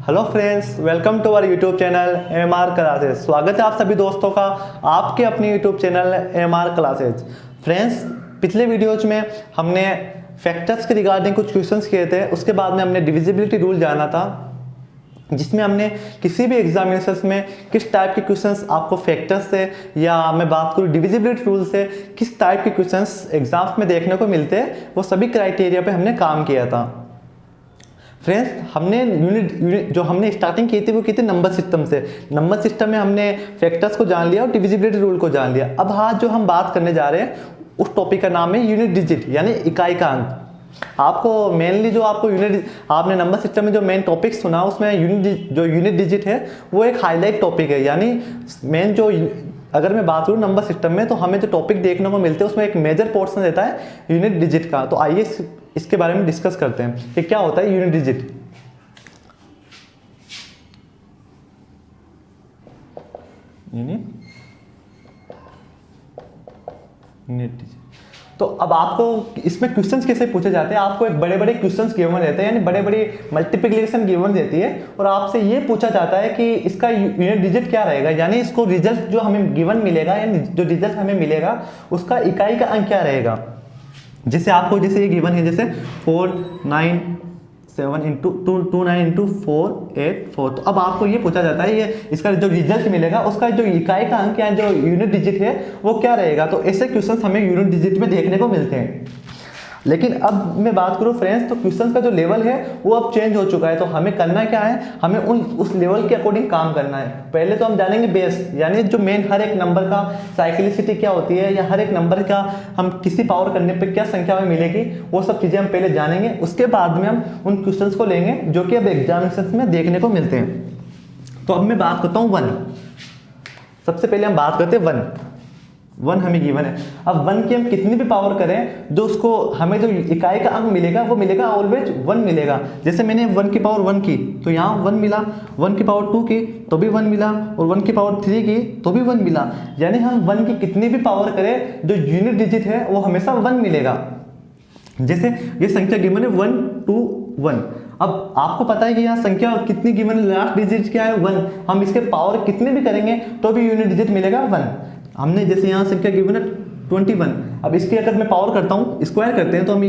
Hello friends, welcome to our YouTube channel MR classes. स्वागत है आप सभी दोस्तों का आपके अपने YouTube channel MR classes. Friends, पिछले वीडियोज में हमने फैक्टर्स के रिगार्डिंग कुछ क्वेश्चंस किए थे। उसके बाद में हमने डिविजिबिलिटी रूल जाना था, जिसमें हमने किसी भी एग्जामिनेशंस में किस टाइप के क्वेश्चंस आपको फैक्टर्स से, या मैं बात करूँ डिविजिबिलिटी रूल से, किस टाइप के क्वेश्चंस एग्जाम्स में देखने को मिलते हैं, वो सभी क्राइटेरिया पे हमने काम किया था। फ्रेंड्स, हमने यूनिट जो हमने स्टार्टिंग की थी वो की थी नंबर सिस्टम से। नंबर सिस्टम में हमने फैक्टर्स को जान लिया और डिविजिबिलिटी रूल को जान लिया। अब आज जो हम बात करने जा रहे हैं उस टॉपिक का नाम है यूनिट डिजिट, यानी इकाई का अंक। आपको मेनली जो आपको आपने नंबर सिस्टम में जो मेन टॉपिक सुना उसमें यूनिट डिजिट है वो एक हाईलाइट टॉपिक है। यानी मेन जो, अगर मैं बात करूँ नंबर सिस्टम में, तो हमें जो टॉपिक देखने को मिलते हैं उसमें एक मेजर पोर्शन रहता है यूनिट डिजिट का। तो आइए इसके बारे में डिस्कस करते हैं कि क्या होता है यूनिट डिजिट। यूनिट डिजिट, तो अब आपको इसमें क्वेश्चंस कैसे पूछे जाते हैं। आपको एक बड़े बड़े क्वेश्चंस गिवन रहते हैं, यानी बड़े बड़े मल्टीप्लिकेशन गिवन रहती है, और आपसे ये पूछा जाता है कि इसका यूनिट डिजिट क्या रहेगा, यानी इसको रिजल्ट जो हमें गिवन मिलेगा, यानी जो रिजल्ट हमें मिलेगा उसका इकाई का अंक क्या रहेगा। जैसे आपको जैसे ये गिवन है, जैसे 497 इंटू 29 इंटू 484। तो अब आपको ये पूछा जाता है ये इसका जो रिजल्ट मिलेगा उसका जो इकाई का अंक या जो यूनिट डिजिट है वो क्या रहेगा। तो ऐसे क्वेश्चंस हमें यूनिट डिजिट में देखने को मिलते हैं। लेकिन अब मैं बात करूं फ्रेंड्स, तो क्वेश्चन का जो लेवल है वो अब चेंज हो चुका है। तो हमें करना क्या है, हमें उस लेवल के अकॉर्डिंग काम करना है। पहले तो हम जानेंगे बेस, यानी जो मेन हर एक नंबर का साइक्लिसिटी क्या होती है, या हर एक नंबर का हम किसी पावर करने पे क्या संख्या में मिलेगी, वो सब चीज़ें हम पहले जानेंगे। उसके बाद में हम उन क्वेश्चंस को लेंगे जो कि अब एग्जामिनेशन में देखने को मिलते हैं। तो अब मैं बात करता हूँ वन। सबसे पहले हम बात करते हैं वन हमें गिवन है। अब वन की हम कितनी भी पावर करें, जो उसको हमें जो इकाई का अंक मिलेगा वो मिलेगा ऑलवेज वन मिलेगा। जैसे मैंने वन की पावर वन की तो यहाँ वन मिला, वन की पावर टू की तो भी वन मिला, और वन की पावर थ्री की तो भी वन मिला। यानी हम वन की कितनी भी पावर करें, जो यूनिट डिजिट है वो हमेशा वन मिलेगा। जैसे ये संख्या गिवन है 1 2 1। अब आपको पता है कि यहाँ संख्या कितनी गिवन है, लास्ट डिजिट क्या है 1। हम इसके पावर कितने भी करेंगे तो भी यूनिट डिजिट मिलेगा 1। हमने जैसे यहाँ संख्या गिवन है 21। अब इसकी अगर मैं पावर करता हूँ, स्क्वायर करते हैं, तो हम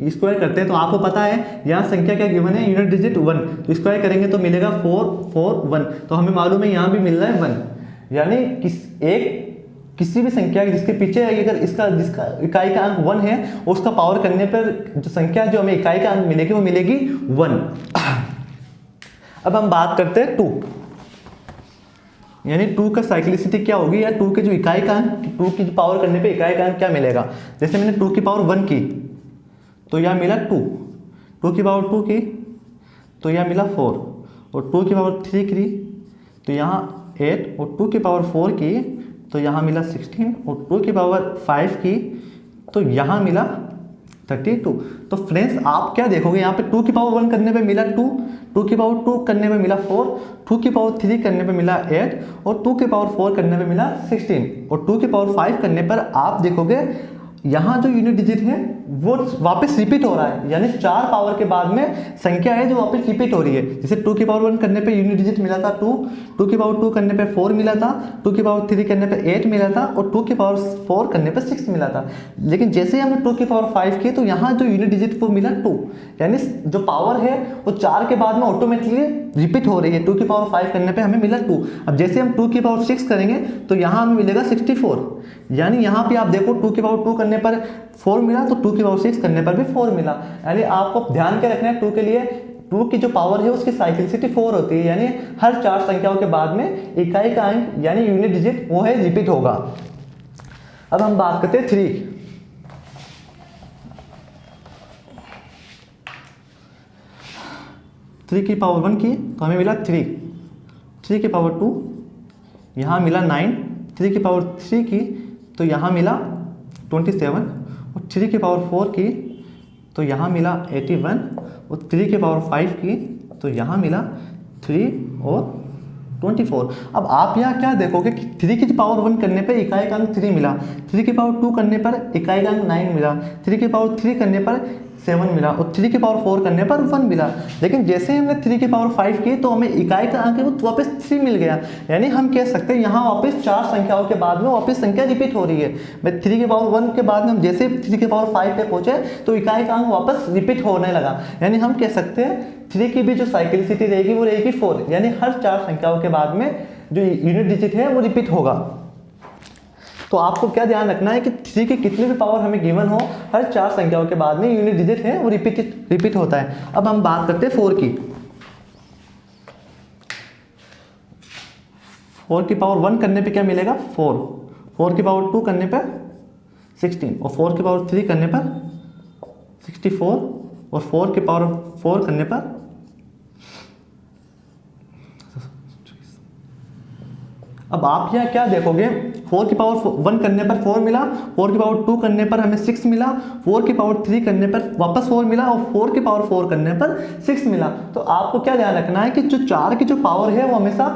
स्क्वायर करते हैं तो आपको पता है यहाँ संख्या क्या गिवन है, यूनिट डिजिट 1। तो स्क्वायर करेंगे तो मिलेगा 4 4 1। तो हमें मालूम है यहाँ भी मिल रहा है 1। यानी किसी भी संख्या जिसके पीछे अगर जिसका इकाई का अंक 1 है, उसका पावर करने पर जो संख्या जो हमें इकाई का अंक मिलेगी वो मिलेगी 1। अब हम बात करते हैं 2, यानी 2 का साइक्लिसिटी क्या होगी, या 2 के जो इकाई का अंक, 2 की पावर करने पे इकाई का अंक क्या मिलेगा। जैसे मैंने 2 की पावर 1 की तो यह मिला 2, 2 की पावर 2 की तो यह मिला 4, और 2 की पावर 3 की तो यहाँ 8, और 2 की पावर 4 की तो यहाँ मिला 16, और 2 की पावर 5 की तो यहाँ मिला 32। तो फ्रेंड्स, आप क्या देखोगे, यहाँ पे 2 की पावर 1 करने पे मिला 2, 2 की पावर 2 करने पे मिला 4, 2 की पावर 3 करने पे मिला 8, और 2 की पावर 4 करने पे मिला 16, और 2 की पावर 5 करने पर आप देखोगे यहाँ जो यूनिट डिजिट है वो वापस रिपीट हो रहा है। यानी 4 पावर के बाद में संख्या है जो वापस रिपीट हो रही है। जैसे 2 की पावर 1 करने पे यूनिट डिजिट मिला था 2, 2 की पावर 2 करने पे 4 मिला था, 2 की पावर 3 करने पे 8 मिला था, और 2 की पावर 4 करने पे 6 मिला था। लेकिन जैसे ही हमने 2 की पावर 5 की तो यहाँ जो यूनिट डिजिट वो मिला 2। यानी जो पावर है वो 4 के बाद में ऑटोमेटिकली रिपीट हो रही है। 2 की पावर 5 करने पे हमें मिला 2। अब जैसे हम 2 की पावर 6 करेंगे तो यहाँ हमें मिलेगा 64। यानी यहाँ पे आप देखो 2 की पावर 2 करने पर 4 मिला, तो 2 की पावर 6 करने पर भी 4 मिला। यानी आपको ध्यान क्या रखना है, 2 के लिए 2 की जो पावर है उसकी साइक्लिसिटी 4 होती है। यानी हर 4 संख्याओं के बाद में इकाई का अंक यानी यूनिट डिजिट वो है रिपीट होगा। अब हम बात करते हैं 3 की पावर 1 की तो हमें मिला 3, 3 की पावर 2 यहाँ मिला 9, 3 की पावर 3 की तो यहाँ मिला 27, और 3 की पावर 4 की तो यहाँ मिला 81, और 3 की पावर 5 की तो यहाँ मिला 3 और 24। अब आप यहाँ क्या देखोगे कि 3 की पावर 1 करने पर इकाई का अंक 3 मिला, 3 की पावर 2 करने पर इकाई का अंक 9 मिला, 3 की पावर 3 करने पर 7 मिला और 3 की पावर 4 करने पर 1 मिला। लेकिन जैसे ही हमने 3 की पावर 5 की तो हमें इकाई का अंक है वो वापस 3 मिल गया। यानी हम कह सकते हैं यहाँ वापस 4 संख्याओं के बाद में वापस संख्या रिपीट हो रही है। मैं 3 की पावर 1 के बाद में हम जैसे 3 की पावर 5 पे पहुंचे तो इकाई का अंक वापस रिपीट होने लगा। यानी हम कह सकते हैं 3 की भी जो साइक्लिसिटी रहेगी वो रहेगी 4, यानी हर 4 संख्याओं के बाद में जो यूनिट डिजिट है वो रिपीट होगा। तो आपको क्या ध्यान रखना है कि 3 की कितनी भी पावर हमें गिवन हो, हर 4 संख्याओं के बाद में यूनिट डिजिट है वो रिपीट होता है। अब हम बात करते हैं 4 की। 4 की पावर 1 करने पे क्या मिलेगा 4, 4 की पावर 2 करने पर 16 और 4 की पावर 3 करने पर 64 और 4 की पावर 4 करने पर अब आप यहाँ क्या देखोगे, 4 की पावर 1 करने पर 4 मिला, 4 की पावर 2 करने पर हमें 6 मिला, 4 की पावर 3 करने पर वापस 4 मिला और 4 की पावर 4 करने पर 6 मिला। तो आपको क्या ध्यान रखना है कि जो 4 की जो पावर है वो हमेशा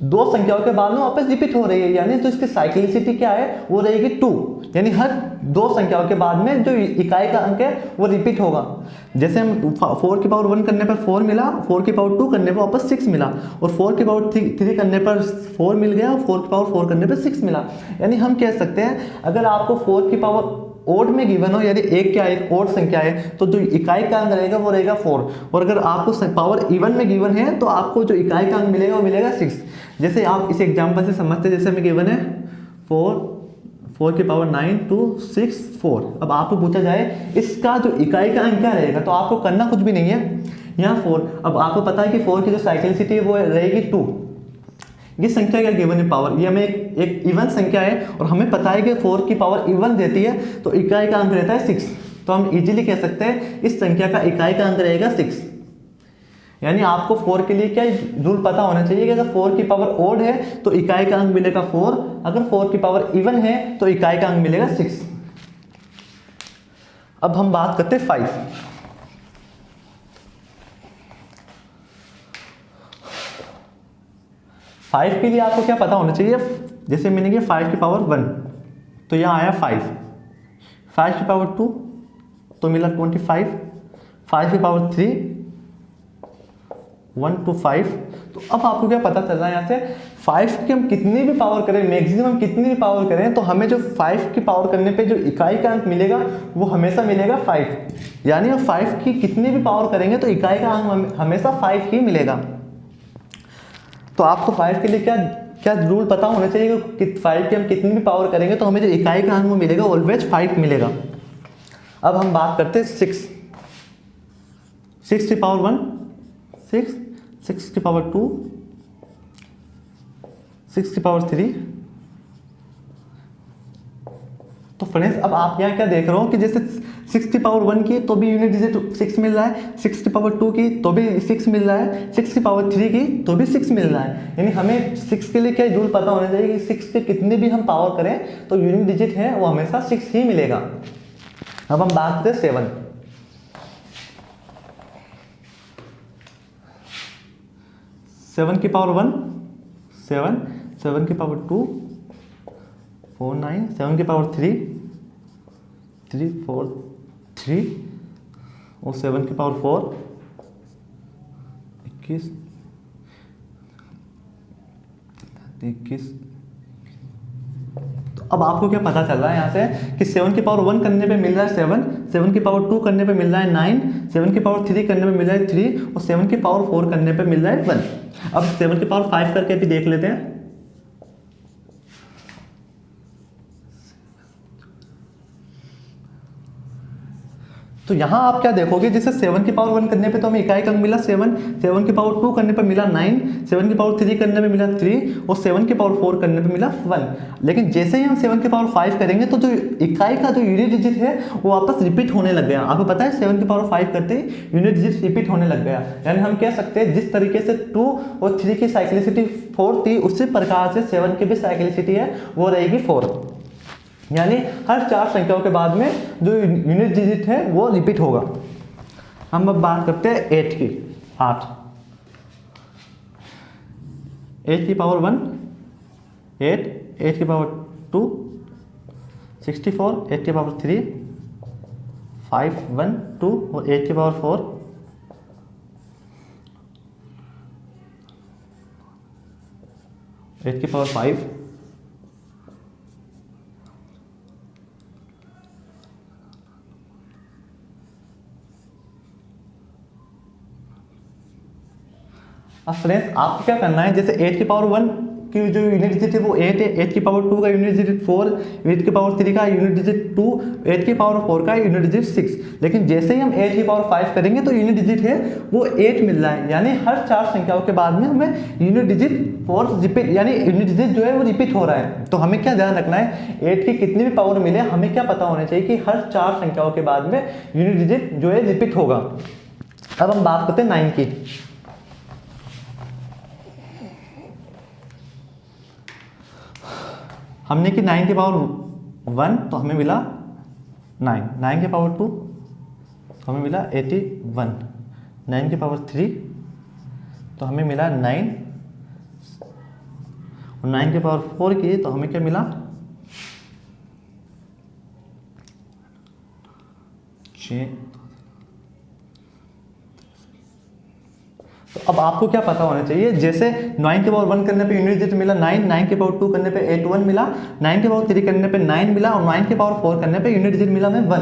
2 संख्याओं के बाद में वापस रिपीट हो रही है। यानी तो इसकी साइक्लिसिटी क्या है वो रहेगी 2, यानी हर 2 संख्याओं के बाद में जो इकाई का अंक है वो रिपीट होगा। जैसे हम 4 की पावर 1 करने पर 4 मिला, 4 की पावर 2 करने पर वापस 6 मिला और 4 की पावर 3 करने पर 4 मिल गया और 4 की पावर 4 करने पर 6 मिला। यानी हम कह सकते हैं अगर आपको 4 की पावर ओड में गिवन हो, यानी एक ओड संख्या है, तो जो इकाई का अंक रहेगा वो रहेगा 4, और अगर आपको पावर इवन में गिवन है तो आपको जो इकाई का अंक मिलेगा वो मिलेगा 6। जैसे आप इस एग्जाम्पल से समझते हैं, जैसे हमें गिवन है 4 की पावर 9 2 6 4। अब आपको पूछा जाए इसका जो इकाई का अंक क्या रहेगा, तो आपको करना कुछ भी नहीं है, यहाँ 4। अब आपको पता है कि 4 की जो साइक्लिसिटी है वो रहेगी 2। ये संख्या क्या गिवन है पावर, ये हमें एक इवन संख्या है और हमें पता है कि 4 की पावर इवन देती है तो इकाई का अंक रहता है 6। तो हम इजीली कह सकते हैं इस संख्या का इकाई का अंक रहेगा 6। यानी आपको 4 के लिए क्या रूल पता होना चाहिए कि अगर 4 की पावर ओड है तो इकाई का अंक मिलेगा 4, अगर 4 की पावर इवन है तो इकाई का अंक मिलेगा 6। अब हम बात करते हैं 5। 5 के लिए आपको क्या पता होना चाहिए, जैसे मैंने किया 5 की पावर 1 तो यहाँ आया 5 की पावर 2 तो मिला 25, 5 की पावर 3 1 to 5। तो अब आपको क्या पता चल रहा है यहाँ से 5 की हम कितनी भी पावर करें, मैक्सिमम कितनी भी पावर करें, तो हमें जो 5 की पावर करने पे जो इकाई का अंक मिलेगा वो हमेशा मिलेगा 5। यानी हम 5 की कितनी भी पावर करेंगे तो इकाई का अंक हमेशा 5 ही मिलेगा। तो आपको 5 के लिए क्या रूल पता होना चाहिए कि 5 की हम कितनी भी पावर करेंगे तो हमें जो इकाई का अंक वो मिलेगा ऑलवेज 5 मिलेगा। अब हम बात करते हैं 6 की पावर 1 6 की पावर 2 6 की पावर 3। तो फ्रेंड्स अब आप यहाँ क्या देख रहे हो कि जैसे 6 की पावर 1 की तो भी यूनिट डिजिट 6 मिल रहा है, 6 की पावर 2 की तो भी 6 मिल रहा है, 6 की पावर 3 की तो भी 6 मिल रहा है। यानी हमें 6 के लिए क्या रूल पता होना चाहिए कि 6 के कितनी भी हम पावर करें तो यूनिट डिजिट है वो हमेशा 6 ही मिलेगा। अब हम बात करते हैं 7 की पावर 1 7 की पावर 2 4 9 7 की पावर 3 4 3 और 7 की पावर 4 21। तो अब आपको क्या पता चल रहा है यहाँ से कि 7 की पावर 1 करने पे मिल रहा है 7 की पावर 2 करने पे मिल रहा है 9, 7 की पावर 3 करने पे मिल रहा है 3 और 7 की पावर 4 करने पे मिल रहा है 1। अब 7 की पावर 5 करके भी देख लेते हैं। तो यहाँ आप क्या देखोगे, जैसे 7 की पावर 1 करने पे तो हमें इकाई का अंक मिला 7 की पावर 2 करने पे मिला 9, 7 की पावर 3 करने पे मिला 3 और 7 की पावर 4 करने पे मिला 1। लेकिन जैसे ही हम 7 की पावर 5 करेंगे तो जो इकाई का जो यूनिट डिजिट है वो वापस रिपीट होने लग गया। आपको पता है 7 की पावर 5 करते ही यूनिट डिजिट रिपीट होने लग गया। यानी हम कह सकते हैं जिस तरीके से 2 और 3 की साइक्लिसिटी 4 थी उसी प्रकार से 7 की भी साइक्लिसिटी है वो रहेगी 4। यानी हर 4 संख्याओं के बाद में जो यूनिट डिजिट है वो रिपीट होगा। हम अब बात करते हैं 8 की। 8 की पावर 1 8 की पावर 2 64, 8 की पावर 3 5 1 2 और 8 की पावर 4, 8 की पावर 5, अब फ्रेंड्स आपको क्या करना है, जैसे 8 की पावर 1 की जो यूनिट डिजिट है वो 8 है, 8 की पावर 2 का यूनिट डिजिट 4, 8 की पावर 3 का यूनिट डिजिट 2, 8 की पावर 4 का यूनिट डिजिट 6। लेकिन जैसे ही हम 8 की पावर 5 करेंगे तो यूनिट डिजिट है वो 8 मिल रहा है, यानी हर 4 संख्याओं के बाद में हमें यूनिट डिजिट 4 रिपीट, यानी यूनिट डिजिट जो है वो रिपीट हो रहा है। तो हमें क्या ध्यान रखना है, 8 की कितनी भी पावर मिले हमें क्या पता होना चाहिए कि हर 4 संख्याओं के बाद में यूनिट डिजिट जो है रिपीट होगा। अब हम बात करते हैं 9 की। हमने कि 9 की पावर 1 तो हमें मिला 9, 9 की पावर 2 तो हमें मिला 81, 9 की पावर 3 तो हमें मिला 9, और 9 की पावर 4 की तो हमें क्या मिला 6। तो अब आपको क्या पता होना चाहिए, जैसे 9 के पावर 1 करने पे यूनिट डिजिट मिला 9, 9 के पावर 2 करने पे 81 मिला, 9 के पावर 3 करने पे 9 मिला, और 9 के पावर 4 करने पे यूनिट डिजिट मिला हमें 1।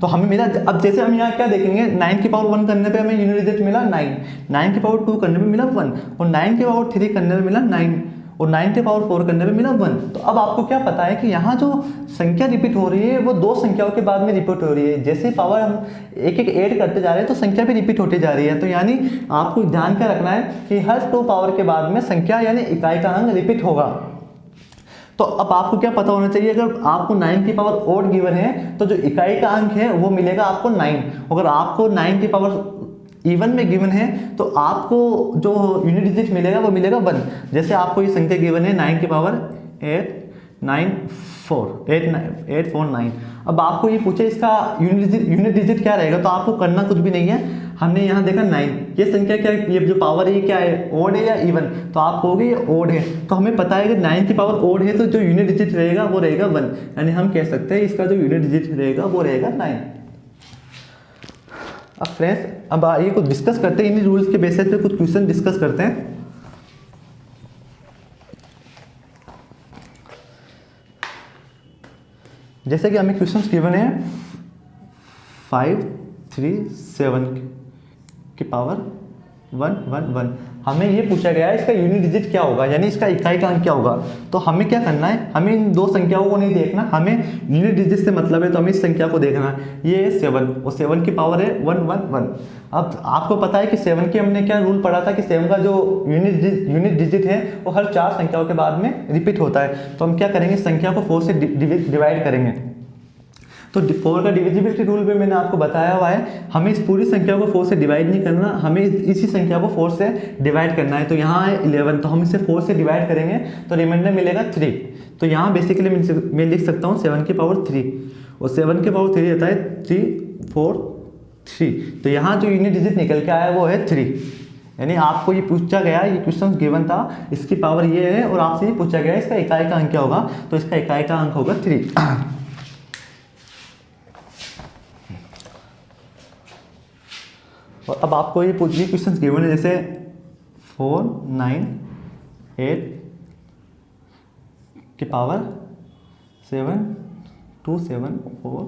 तो हमें मिला, अब जैसे हम यहाँ क्या देखेंगे, 9 की पावर 1 करने पे हमें यूनिट डिजिट मिला 9, 9 की पावर 2 करने पे मिला 1, और 9 के पावर 3 करने पे मिला 9, और 9 के पावर 4 करने पे मिला 1। तो अब आपको क्या पता है कि यहाँ जो संख्या रिपीट हो रही है वो 2 संख्याओं के बाद में रिपीट हो रही है। जैसे पावर हम एक एक ऐड करते जा रहे हैं तो संख्या भी रिपीट होती जा रही है। तो यानी आपको ध्यान क्या रखना है कि हर 2 पावर के बाद में संख्या यानी इकाई का अंक रिपीट होगा। तो अब आपको क्या पता होना चाहिए, अगर आपको 9 की पावर ओड गिवन है तो जो इकाई का अंक है वो मिलेगा आपको 9। अगर आपको 9 की पावर इवन में गिवन है तो आपको जो यूनिट डिजिट मिलेगा वो मिलेगा 1। जैसे आपको ये संख्या गिवन है 9 की पावर 849। अब आपको ये पूछे इसका यूनिट डिजिट क्या रहेगा, तो आपको करना कुछ भी नहीं है। हमने यहाँ देखा 9, ये संख्या क्या है, ये जो पावर है क्या है, ओड है या इवन, तो आप कहोगे ये ओड है। तो हमें पता है कि 9 की पावर ओड है तो जो यूनिट डिजिट रहेगा वो रहेगा 1, यानी हम कह सकते हैं इसका जो यूनिट डिजिट रहेगा वो रहेगा 9। अब फ्रेंड्स अब आइए कुछ डिस्कस करते हैं, इन रूल्स के बेसिस पे कुछ क्वेश्चन डिस्कस करते हैं। जैसे कि हमें क्वेश्चंस गिवन है 5 3 7 की पावर 1 1 1। हमें ये पूछा गया है इसका यूनिट डिजिट क्या होगा, यानी इसका इकाई का अंक क्या होगा। तो हमें क्या करना है, हमें इन 2 संख्याओं को नहीं देखना, हमें यूनिट डिजिट से मतलब है। तो हमें इस संख्या को देखना है, ये 7 और 7 की पावर है 1 1 1। अब आपको पता है कि 7 की हमने क्या रूल पढ़ा था कि 7 का जो यूनिट डिजिट है वो हर 4 संख्याओं के बाद में रिपीट होता है। तो हम क्या करेंगे, संख्या को 4 से डिवाइड करेंगे। तो 4 का डिविजिबिलिटी रूल में मैंने आपको बताया हुआ है, हमें इस पूरी संख्या को 4 से डिवाइड नहीं करना, हमें इसी संख्या को 4 से डिवाइड करना है। तो यहाँ है 11, तो हम इसे 4 से डिवाइड करेंगे तो रिमाइंडर मिलेगा 3। तो यहाँ बेसिकली मैं लिख सकता हूँ 7 की पावर 3, और 7 की पावर 3 रहता है 3 4 3। तो यहाँ जो यूनिट डिजिट निकल के आया वो है 3। यानी आपको ये पूछा गया, ये क्वेश्चन गिवन था, इसकी पावर ये है और आपसे ये पूछा गया इसका इकाई का अंक क्या होगा, तो इसका इकाई का अंक होगा 3। और अब आपको ये पूछनी क्वेश्चन गिवन है, जैसे 4 9 8 की पावर 7 2 7 4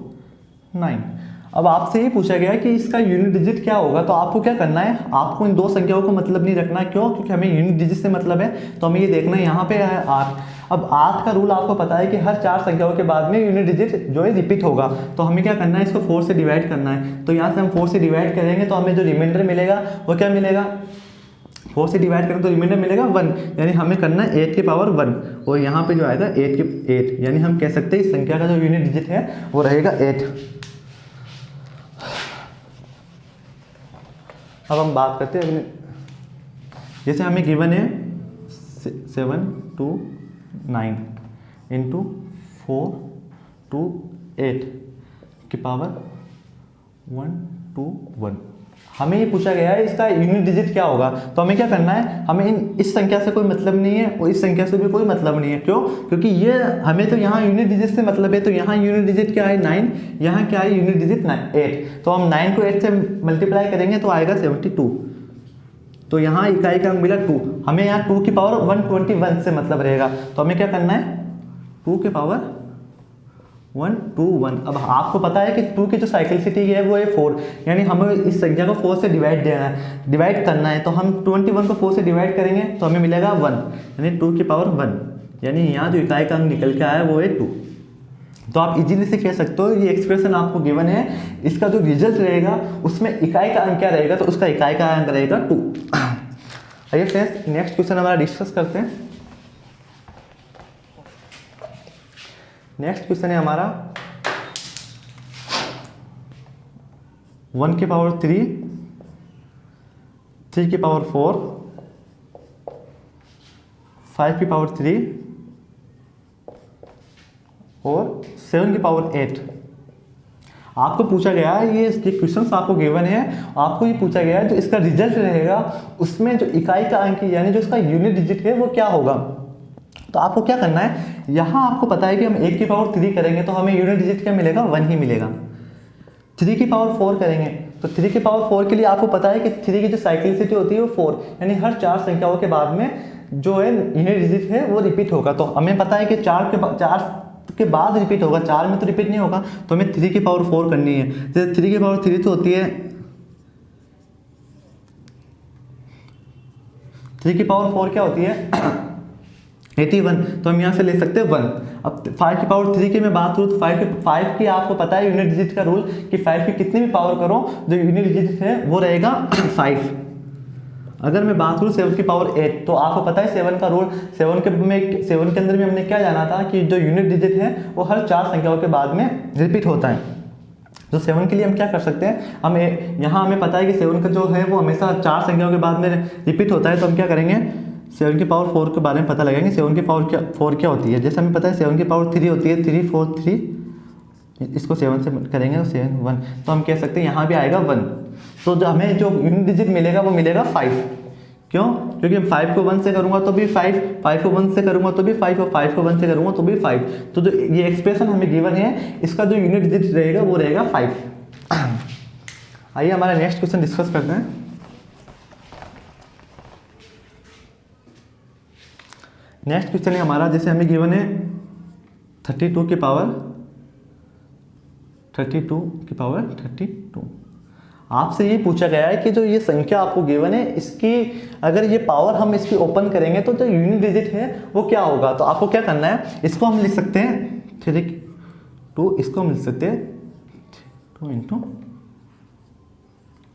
9। अब आपसे ये पूछा गया है कि इसका यूनिट डिजिट क्या होगा। तो आपको क्या करना है, आपको इन 2 संख्याओं को मतलब नहीं रखना। क्यों? क्योंकि हमें यूनिट डिजिट से मतलब है। तो हमें ये देखना है, यहाँ पे है 8। अब 8 का रूल आपको पता है कि हर 4 संख्याओं के बाद में यूनिट डिजिट जो है रिपीट होगा। तो हमें क्या करना है, इसको 4 से डिवाइड करना है। तो यहाँ से हम 4 से डिवाइड करेंगे तो हमें जो रिमाइंडर मिलेगा वो क्या मिलेगा, 4 से डिवाइड करें तो रिमाइंडर मिलेगा 1। यानी हमें करना है 8 की पावर 1, और यहाँ पे जो आएगा 8, यानी हम कह सकते हैं इस संख्या का जो यूनिट डिजिट है वो रहेगा 8। अब हम बात करते हैं, जैसे हमें गिवन है 7 2 9 इंटू 4 2 8 की पावर 1 2 1। हमें ये पूछा गया है इसका यूनिट डिजिट क्या होगा। तो हमें क्या करना है, हमें इस संख्या से कोई मतलब नहीं है और इस संख्या से भी कोई मतलब नहीं है। क्यों? क्योंकि ये हमें तो यहाँ यूनिट डिजिट से मतलब है। तो यहाँ यूनिट डिजिट क्या है 9, यहाँ क्या है यूनिट डिजिट 8। तो हम 9 को 8 से मल्टीप्लाई करेंगे तो आएगा 72। तो यहाँ इकाई का अंक मिला 2। हमें यहाँ 2 की पावर 121 से मतलब रहेगा। तो हमें क्या करना है 2 की पावर 121। अब आपको पता है कि 2 की जो साइक्लिसिटी है वो है 4, यानी हमें इस संख्या को 4 से डिवाइड करना है। तो हम 21 को 4 से डिवाइड करेंगे तो हमें मिलेगा 1, यानी 2 की पावर 1, यानी यहाँ जो इकाई का अंक निकल के आया वो है 2। तो आप इजीली से कह सकते हो ये एक्सप्रेशन आपको गिवन है, इसका जो रिजल्ट रहेगा उसमें इकाई का अंक क्या रहेगा, तो उसका इकाई का अंक रहेगा 2। आइए फ्रेंड्स नेक्स्ट क्वेश्चन हमारा डिस्कस करते हैं। नेक्स्ट क्वेश्चन है हमारा 1 की पावर 3, 3 की पावर 4, 5 की पावर 3 और 7 की पावर 8। आपको पूछा गया है ये क्वेश्चंस आपको गिवन है, आपको ये पूछा गया है जो इसका रिजल्ट रहेगा उसमें जो इकाई का अंक यानी जो इसका यूनिट डिजिट है वो क्या होगा। तो आपको क्या करना है, यहाँ आपको पता है कि हम 1 की पावर 3 करेंगे तो हमें यूनिट डिजिट क्या मिलेगा 1 ही मिलेगा। 3 की पावर 4 करेंगे तो 3 की पावर 4 के लिए आपको पता है कि 3 की जो साइक्लिसिटी होती है वो 4, यानी हर 4 संख्याओं के बाद में जो है यूनिट डिजिट है वो रिपीट होगा। तो हमें पता है कि 4 के बाद रिपीट होगा, 4 में तो रिपीट नहीं होगा। तो हमें 3 की पावर 4 करनी है। जैसे 3 की पावर 3 तो होती है 3 की पावर 4 क्या होती है 81। तो हम यहाँ से ले सकते हैं 1। अब 5 की पावर 3 की मैं बात करूँ तो 5 की आपको पता है यूनिट डिजिट का रूल कि 5 की कितनी भी पावर करो जो यूनिट डिजिट है वो रहेगा 5। अगर मैं बात करूँ 7 की पावर 8 तो आपको पता है 7 का रूल, 7 के अंदर भी हमने क्या जाना था कि जो यूनिट डिजिट है वो हर 4 संख्याओं के बाद में रिपीट होता है। तो 7 के लिए हम क्या कर सकते हैं, हम यहाँ हमें पता है कि 7 का जो है वो हमेशा 4 संख्याओं के बाद में रिपीट होता है। तो हम क्या करेंगे 7 की पावर 4 के बारे में पता लगाएंगे। 7 की पावर 4 क्या होती है, जैसे हमें पता है 7 की पावर 3 होती है 3 4 3, इसको 7 से करेंगे तो 7 1। तो हम कह सकते हैं यहाँ भी आएगा 1। तो जो हमें जो यूनिट डिजिट मिलेगा वो मिलेगा 5। क्यों? क्योंकि 5 को 1 से करूँगा तो भी 5, 5 को 1 से करूँगा तो भी 5 और 5 को 1 से करूँगा तो भी 5। तो जो ये एक्सप्रेशन हमें गिवन है इसका जो यूनिट डिजिट रहेगा वो रहेगा 5। आइए हमारा नेक्स्ट क्वेश्चन डिस्कस करते हैं। नेक्स्ट क्वेश्चन है हमारा, जैसे हमें गिवन है 32 की पावर 32। आपसे ये पूछा गया है कि जो ये संख्या आपको गिवन है इसकी अगर ये पावर हम इसकी ओपन करेंगे तो जो यूनिट डिजिट है वो क्या होगा। तो आपको क्या करना है, इसको हम लिख सकते हैं 2, इसको हम लिख सकते हैं 2 इंटू।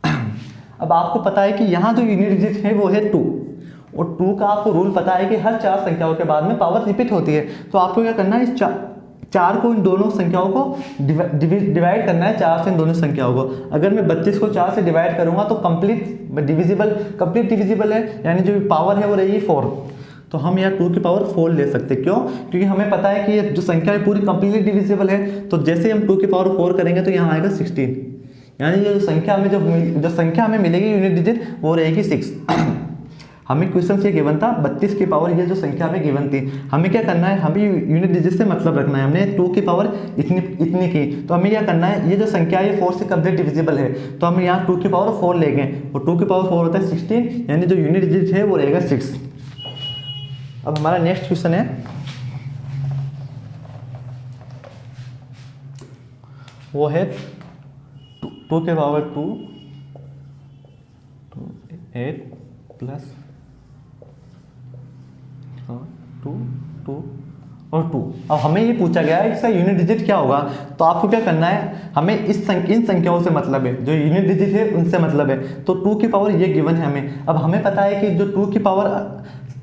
अब आपको पता है कि यहाँ जो यूनिट डिजिट है वो है 2 और 2 का आपको रूल पता है कि हर 4 संख्याओं के बाद में पावर रिपीट होती है। तो आपको क्या करना है, इस 4 को इन दोनों संख्याओं को डिवाइड करना है 4 से इन दोनों संख्याओं को। अगर मैं 32 को 4 से डिवाइड करूंगा तो कंप्लीट डिविजिबल है, यानी जो पावर है वो रहेगी 4। तो हम यहाँ 2 की पावर 4 ले सकते हैं। क्यों? क्योंकि हमें पता है कि ये जो संख्या है पूरी कंप्लीटली डिविजिबल है। तो जैसे हम 2 की पावर 4 करेंगे तो यहाँ आएगा 16, यानी ये जो संख्या हमें मिलेगी यूनिट डिजिट वो रहेगी 6। हमें क्वेश्चन से गिवन था 32 की पावर ये जो संख्या हमें गिवन थी, हमें क्या करना है, हमें यूनिट डिजिट से मतलब रखना है। हमने 2 की पावर इतनी की, तो हमें क्या करना है, ये जो संख्या है 4 से कंप्लीट डिविजिबल है तो हम यहाँ 2 की पावर 4 लेंगे और 2 की पावर 4 होता है 16, यानी जो यूनिट डिजिट है वो रहेगा 6। अब हमारा नेक्स्ट क्वेश्चन है वो है 2 के पावर 2 8 प्लस 2 और 2। अब हमें ये पूछा गया है इसका यूनिट डिजिट क्या होगा। तो आपको क्या करना है, हमें इन संख्याओं से मतलब है, जो यूनिट डिजिट है उनसे मतलब है। तो 2 की पावर ये गिवन है हमें। अब हमें पता है कि जो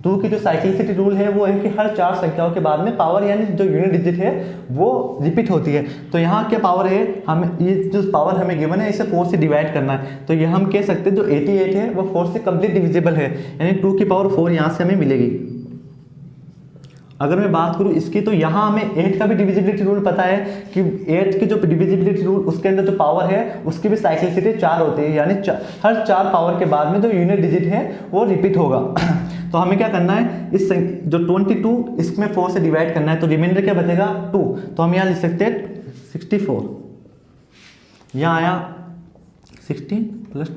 2 की जो साइक्लिसिटी रूल है वो है कि हर 4 संख्याओं के बाद में पावर यानी जो यूनिट डिजिट है वो रिपीट होती है। तो यहाँ क्या पावर है, हमें ये जो पावर हमें गिवन है इसे 4 से डिवाइड करना है। तो ये हम कह सकते हैं जो 88 है वो 4 से कंप्लीट डिविजिबल है, यानी 2 की पावर 4 यहाँ से हमें मिलेगी। अगर मैं बात करूँ इसकी, तो यहाँ हमें 8 का भी डिविजिबिलिटी रूल पता है कि 8 की जो डिविजिबिलिटी रूल उसके अंदर जो पावर है उसकी भी साइक्लिसिटी 4 होती है, यानी हर 4 पावर के बाद में जो यूनिट डिजिट है वो रिपीट होगा। तो हमें क्या करना है, इस जो 22 इसमें 4 से डिवाइड करना है, तो रिमाइंडर क्या बचेगा 2, तो हम यहाँ लिख सकते हैं 64, यहाँ आया 60 प्लस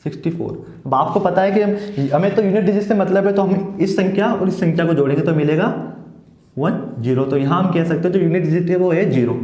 64। अब आपको पता है कि हमें तो यूनिट डिजिट से मतलब है, तो हम इस संख्या और इस संख्या को जोड़ेंगे तो मिलेगा 1 0, तो यहाँ हम कह सकते हैं जो यूनिट डिजिट है वो है 0।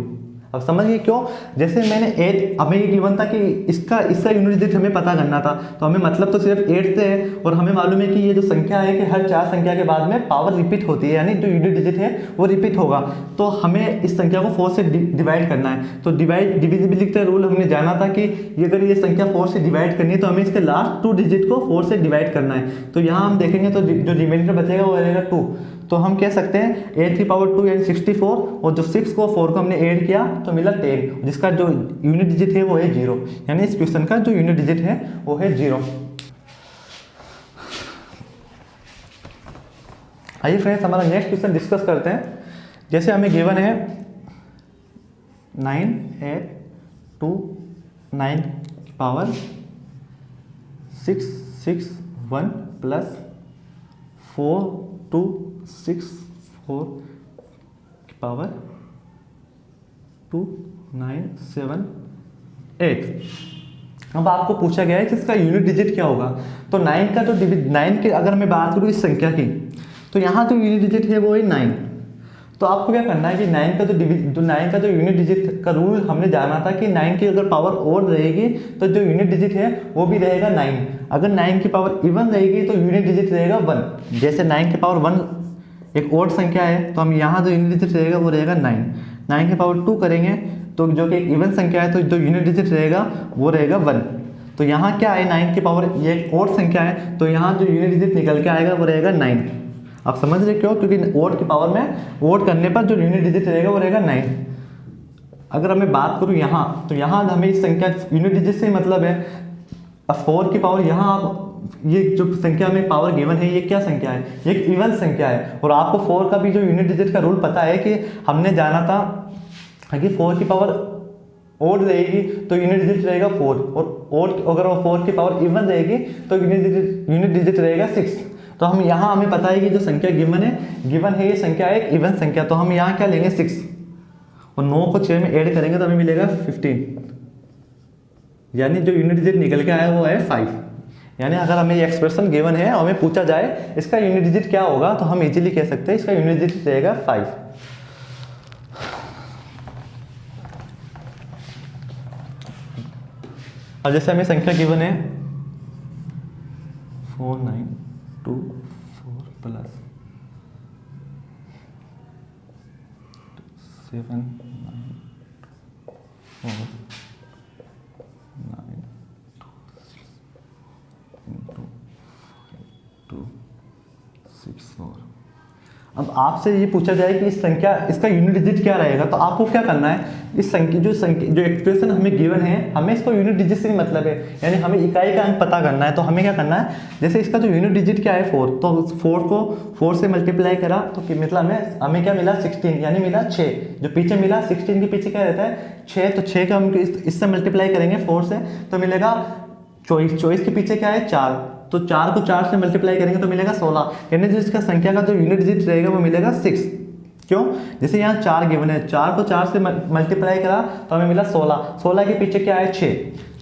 अब समझिए क्यों, जैसे मैंने 8 हमें ये गिवन था कि इसका यूनिट डिजिट हमें पता करना था, तो हमें मतलब तो सिर्फ 8 से है, और हमें मालूम है कि ये जो संख्या है कि हर 4 संख्या के बाद में पावर रिपीट होती है, यानी जो यूनिट डिजिट है वो रिपीट होगा। तो हमें इस संख्या को 4 से डिवाइड करना है, तो डिविजिबिलिटी का रूल हमने जाना था कि अगर ये संख्या 4 से डिवाइड करनी है तो हमें इसके लास्ट 2 डिजिट को 4 से डिवाइड करना है। तो यहाँ हम देखेंगे तो जो रिमाइंडर बचेगा वो रहेगा 2, तो हम कह सकते हैं 8 की पावर 2 यानी 64, और जो 6 को 4 को हमने ऐड किया तो मिला 10, जिसका जो यूनिट डिजिट है वो है 0, यानी इस क्वेश्चन का जो यूनिट डिजिट है वो है 0। आइए फ्रेंड्स हमारा नेक्स्ट क्वेश्चन डिस्कस करते हैं। जैसे हमें गिवन है 9 8 2 9 की पावर 6 6 1 प्लस 4 2 6 4 की पावर 2 9 7 8। अब आपको पूछा गया है कि इसका यूनिट डिजिट क्या होगा। तो 9 का जो 9 के अगर मैं बात करूँ इस संख्या की, तो यहाँ जो यूनिट डिजिट है वो है 9। तो आपको क्या करना है कि 9 का जो यूनिट डिजिट का रूल हमने जाना था कि 9 की अगर पावर ओड रहेगी तो जो यूनिट डिजिट है वो भी रहेगा 9। अगर 9 की पावर इवन रहेगी तो यूनिट डिजिट रहेगा 1। जैसे 9 की पावर 1 एक ओड संख्या है, तो हम यहाँ जो यूनिट डिजिट रहेगा वो रहेगा 9। 9 की पावर 2 करेंगे तो जो कि एक इवन संख्या है, तो जो यूनिट डिजिट रहेगा वो रहेगा 1। तो यहाँ क्या है, 9 की पावर ये एक ओड संख्या है, तो यहाँ जो यूनिट डिजिट निकल के आएगा वो रहेगा 9। आप समझ रहे क्यों, क्योंकि ओड की पावर में ओड करने पर जो यूनिट डिजिट रहेगा वो रहेगा 9। अगर मैं बात करूँ यहाँ, तो यहाँ हमें इस संख्या यूनिट डिजिट से मतलब है। अब 4 की पावर यहाँ आप ये जो संख्या में पावर गिवन है ये क्या संख्या है, ये एक इवन संख्या है, और आपको 4 का भी जो यूनिट डिजिट का रूल पता है कि हमने जाना था कि 4 की पावर ओड रहेगी तो यूनिट डिजिट रहेगा 4, और ओड अगर वो 4 की पावर इवन रहेगी तो यूनिट डिजिट रहेगा 6। तो हम यहाँ हमें पता है कि जो संख्या गिवन है ये संख्या है एक इवन संख्या, तो हम यहाँ क्या लेंगे 6, और 9 को 6 में ऐड करेंगे तो हमें मिलेगा 15, यानी जो यूनिट डिजिट निकल के आया वो है 5। यानी अगर हमें ये एक्सप्रेशन गिवन है और हमें पूछा जाए इसका यूनिट डिजिट क्या होगा, तो हम इजीली कह सकते हैं इसका यूनिट डिजिट रहेगा 5। अब जैसे हमें संख्या गिवन है 4 9 2 4 प्लस 7 9 4 9 2 6 4। अब आपसे ये पूछा जाए कि इस संख्या इसका यूनिट डिजिट क्या रहेगा, तो आपको क्या करना है, इस संख्या जो एक्सप्रेशन हमें गिवन है हमें इसको यूनिट डिजिट से मतलब है, यानी हमें इकाई का अंक पता करना है। तो हमें क्या करना है, जैसे इसका जो यूनिट डिजिट क्या है 4, तो 4 को 4 से मल्टीप्लाई करा तो मतलब हमें क्या मिला 16, यानी मिला 6। जो पीछे मिला 16 के पीछे क्या रहता है 6, तो 6 का हम इससे मल्टीप्लाई करेंगे 4 से तो मिलेगा 24। 24 के पीछे क्या है 4, तो 4 को 4 से मल्टीप्लाई करेंगे तो मिलेगा 16, यानी जो इसका संख्या का जो यूनिट डिजिट रहेगा वो मिलेगा 6। क्यों, जैसे यहाँ 4 गिवन है, 4 को 4 से मल्टीप्लाई करा तो हमें मिला 16। 16 के पीछे क्या है 6,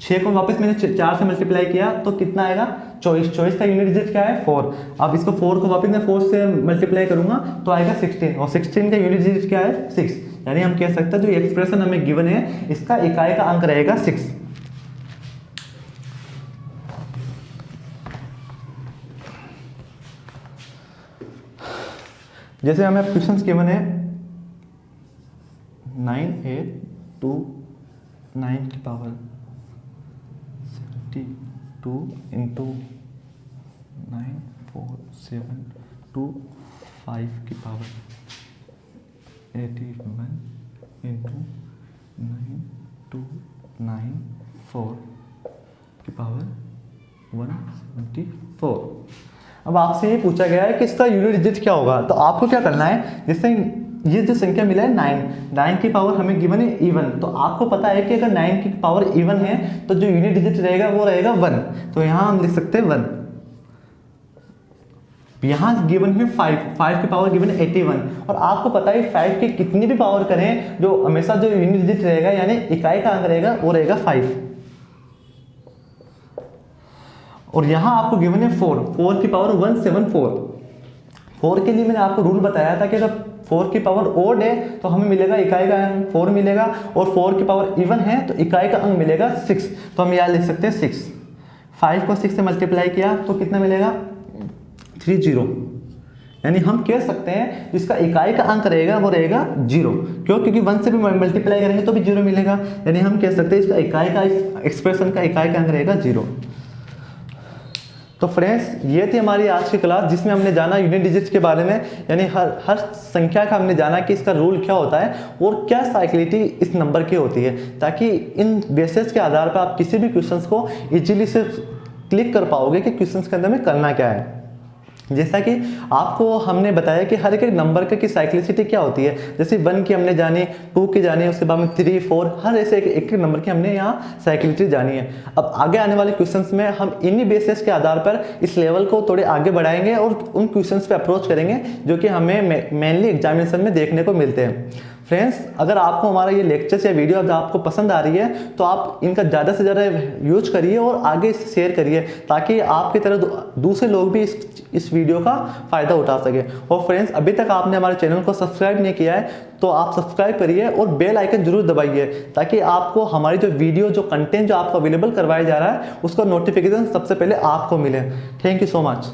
6 को वापस मैंने 4 से मल्टीप्लाई किया तो कितना आएगा 24। 24 का यूनिट डिजिट क्या है 4। अब इसको 4 को वापस मैं 4 से मल्टीप्लाई करूंगा तो आएगा 16, और 16 का यूनिट डिजिट क्या है 6। यानी हम कह सकते हैं जो एक्सप्रेशन हमें गिवन है इसका इकाई का अंक रहेगा 6। जैसे हमें क्वेश्चंस गिवन है 9 8 2 9 की पावर 72 इंटू 9 4 7 2 5 की पावर 81 इंटू 9 2 9 4 की पावर 174। अब आपसे ये पूछा गया है कि इसका यूनिट डिजिट क्या होगा, तो आपको क्या करना है, जैसे ये जो संख्या मिला है 9 की पावर हमें गिवन है इवन, तो आपको पता है कि अगर 9 की पावर इवन है तो जो यूनिट डिजिट रहेगा वो रहेगा 1, तो यहाँ हम लिख सकते हैं 1। यहाँ गिवन है 5 की पावर गिवन है 81, और आपको पता है 5 की कितनी भी पावर करें जो हमेशा जो यूनिट डिजिट रहेगा यानी इकाई का अंक रहेगा वो रहेगा 5। और यहाँ आपको गिवन है 4 की पावर 174। 4 के लिए मैंने आपको रूल बताया था कि अगर 4 की पावर ओड है तो हमें मिलेगा इकाई का अंक 4 मिलेगा, और 4 की पावर इवन है तो इकाई का अंक मिलेगा 6, तो हम यहाँ लिख सकते हैं 6। 5 को 6 से मल्टीप्लाई किया तो कितना मिलेगा 30, यानी हम कह सकते हैं जिसका इकाई का अंक रहेगा वो रहेगा 0। क्यों? क्योंकि 1 से भी मल्टीप्लाई करेंगे तो भी 0 मिलेगा, यानी हम कह सकते हैं इसका इकाई का एक्सप्रेशन का इकाई का अंक रहेगा 0। तो फ्रेंड्स ये थी हमारी आज की क्लास जिसमें हमने जाना यूनिट डिजिट्स के बारे में, यानी हर संख्या का हमने जाना कि इसका रूल क्या होता है और क्या साइक्लिटी इस नंबर की होती है, ताकि इन बेसिस के आधार पर आप किसी भी क्वेश्चंस को इजीली से क्लिक कर पाओगे कि क्वेश्चंस के अंदर में करना क्या है। जैसा कि आपको हमने बताया कि हर एक नंबर की साइक्लिसिटी क्या होती है, जैसे 1 की हमने जानी, 2 की जानी, उसके बाद में 3, 4, हर ऐसे एक नंबर की हमने यहाँ साइक्लिसिटी जानी है। अब आगे आने वाले क्वेश्चंस में हम इन्हीं बेसिस के आधार पर इस लेवल को थोड़े आगे बढ़ाएंगे और उन क्वेश्चंस पे अप्रोच करेंगे जो कि हमें मेनली एग्जामिनेशन में देखने को मिलते हैं। फ्रेंड्स अगर आपको हमारा ये लेक्चर्स या वीडियो अगर आपको पसंद आ रही है तो आप इनका ज़्यादा से ज़्यादा यूज करिए और आगे इसे शेयर करिए, ताकि आपकी तरह दूसरे लोग भी इस वीडियो का फ़ायदा उठा सके। और फ्रेंड्स अभी तक आपने हमारे चैनल को सब्सक्राइब नहीं किया है तो आप सब्सक्राइब करिए और बेल आइकन जरूर दबाइए, ताकि आपको हमारी जो वीडियो जो कंटेंट जो आपको अवेलेबल करवाया जा रहा है उसका नोटिफिकेशन सबसे पहले आपको मिले। Thank you so much.